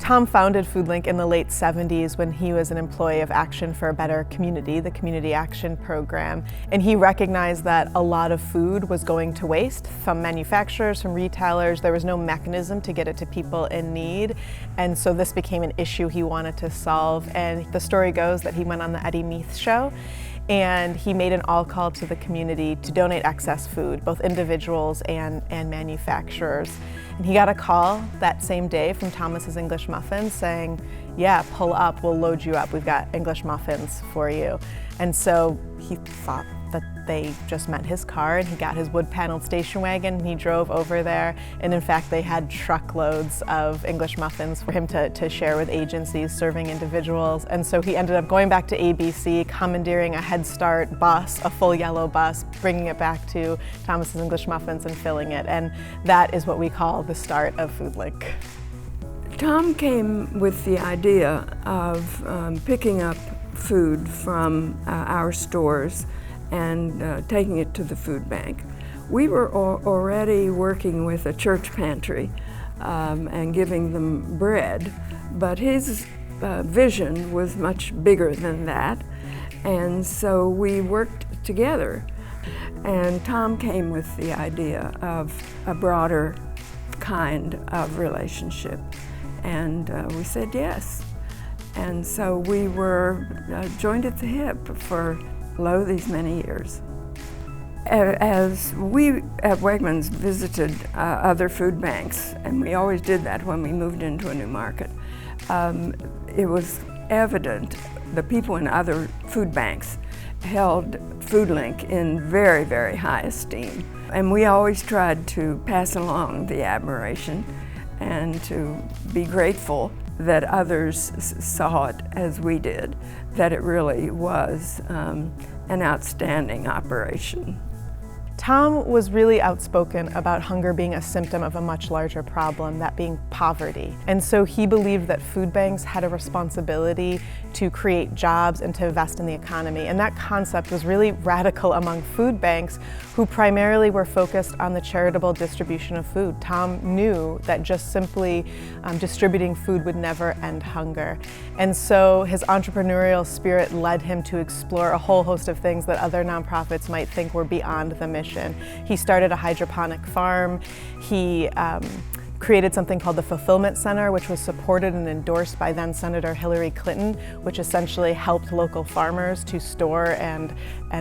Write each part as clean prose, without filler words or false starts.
Tom founded FoodLink in the late 70s when he was an employee of Action for a Better Community, the Community Action Program, and he recognized that a lot of food was going to waste from manufacturers, from retailers. There was no mechanism to get it to people in need, and so this became an issue he wanted to solve. And the story goes that he went on the Eddie Meath show and he made an all-call to the community to donate excess food, both individuals and manufacturers. And he got a call that same day from Thomas's English Muffins saying, yeah, pull up, we'll load you up, we've got English muffins for you. And so he thought that they just meant his car, and he got his wood-paneled station wagon and he drove over there, and in fact they had truckloads of English muffins for him to share with agencies serving individuals. And so he ended up going back to ABC, commandeering a Head Start bus, a full yellow bus, bringing it back to Thomas's English Muffins and filling it, and that is what we call the start of FoodLink. Tom came with the idea of picking up food from our stores and taking it to the food bank. We were already working with a church pantry and giving them bread, but his vision was much bigger than that, and so we worked together. And Tom came with the idea of a broader kind of relationship, and we said yes. And so we were joined at the hip for these many years. As we at Wegmans visited other food banks, and we always did that when we moved into a new market, it was evident the people in other food banks held FoodLink in very, very high esteem. And we always tried to pass along the admiration and to be grateful that others saw it as we did, that it really was an outstanding operation. Tom was really outspoken about hunger being a symptom of a much larger problem, that being poverty. And so he believed that food banks had a responsibility to create jobs and to invest in the economy. And that concept was really radical among food banks who primarily were focused on the charitable distribution of food. Tom knew that just simply distributing food would never end hunger. And so his entrepreneurial spirit led him to explore a whole host of things that other nonprofits might think were beyond the mission. He started a hydroponic farm. He created something called the Fulfillment Center, which was supported and endorsed by then Senator Hillary Clinton, which essentially helped local farmers to store and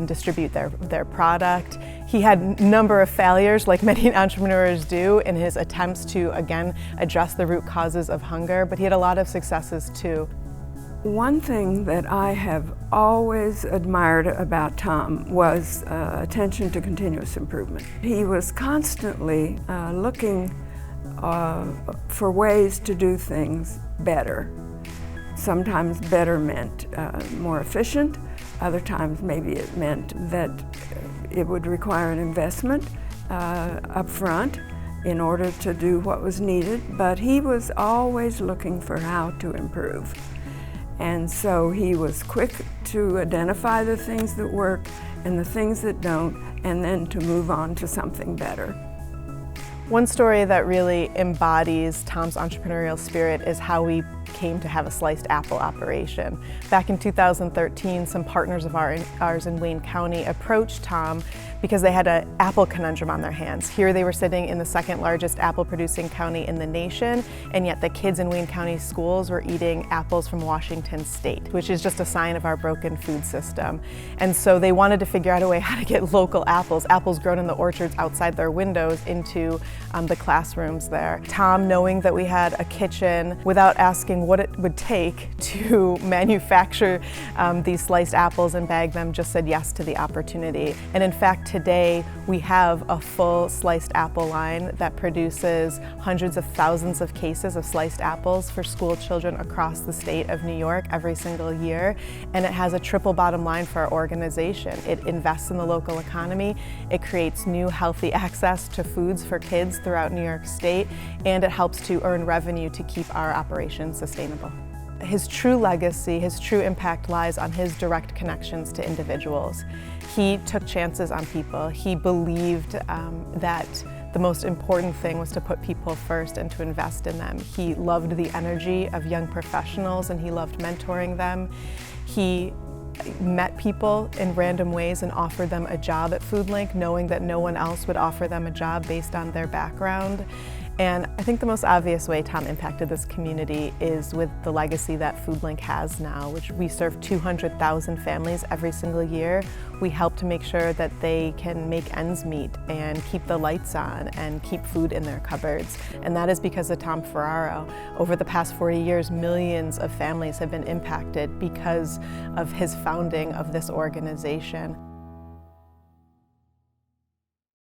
distribute their product. He had a number of failures, like many entrepreneurs do, in his attempts to, again, address the root causes of hunger, but he had a lot of successes too. One thing that I have always admired about Tom was attention to continuous improvement. He was constantly looking for ways to do things better. Sometimes better meant more efficient, other times maybe it meant that it would require an investment up front in order to do what was needed, but he was always looking for how to improve. And so he was quick to identify the things that work and the things that don't, and then to move on to something better. One story that really embodies Tom's entrepreneurial spirit is how we came to have a sliced apple operation. Back in 2013, some partners of ours in Wayne County approached Tom because they had an apple conundrum on their hands. Here they were sitting in the second largest apple producing county in the nation, and yet the kids in Wayne County schools were eating apples from Washington State, which is just a sign of our broken food system. And so they wanted to figure out a way how to get local apples grown in the orchards outside their windows, into the classrooms there. Tom, knowing that we had a kitchen, without asking what it would take to manufacture these sliced apples and bag them, just said yes to the opportunity. And in fact, today we have a full sliced apple line that produces hundreds of thousands of cases of sliced apples for school children across the state of New York every single year. And it has a triple bottom line for our organization. It invests in the local economy, it creates new healthy access to foods for kids throughout New York State, and it helps to earn revenue to keep our operations sustainable. His true legacy, his true impact lies on his direct connections to individuals. He took chances on people. He believed that the most important thing was to put people first and to invest in them. He loved the energy of young professionals and he loved mentoring them. He met people in random ways and offered them a job at FoodLink, knowing that no one else would offer them a job based on their background. And I think the most obvious way Tom impacted this community is with the legacy that FoodLink has now, which we serve 200,000 families every single year. We help to make sure that they can make ends meet and keep the lights on and keep food in their cupboards. And that is because of Tom Ferraro. Over the past 40 years, millions of families have been impacted because of his founding of this organization.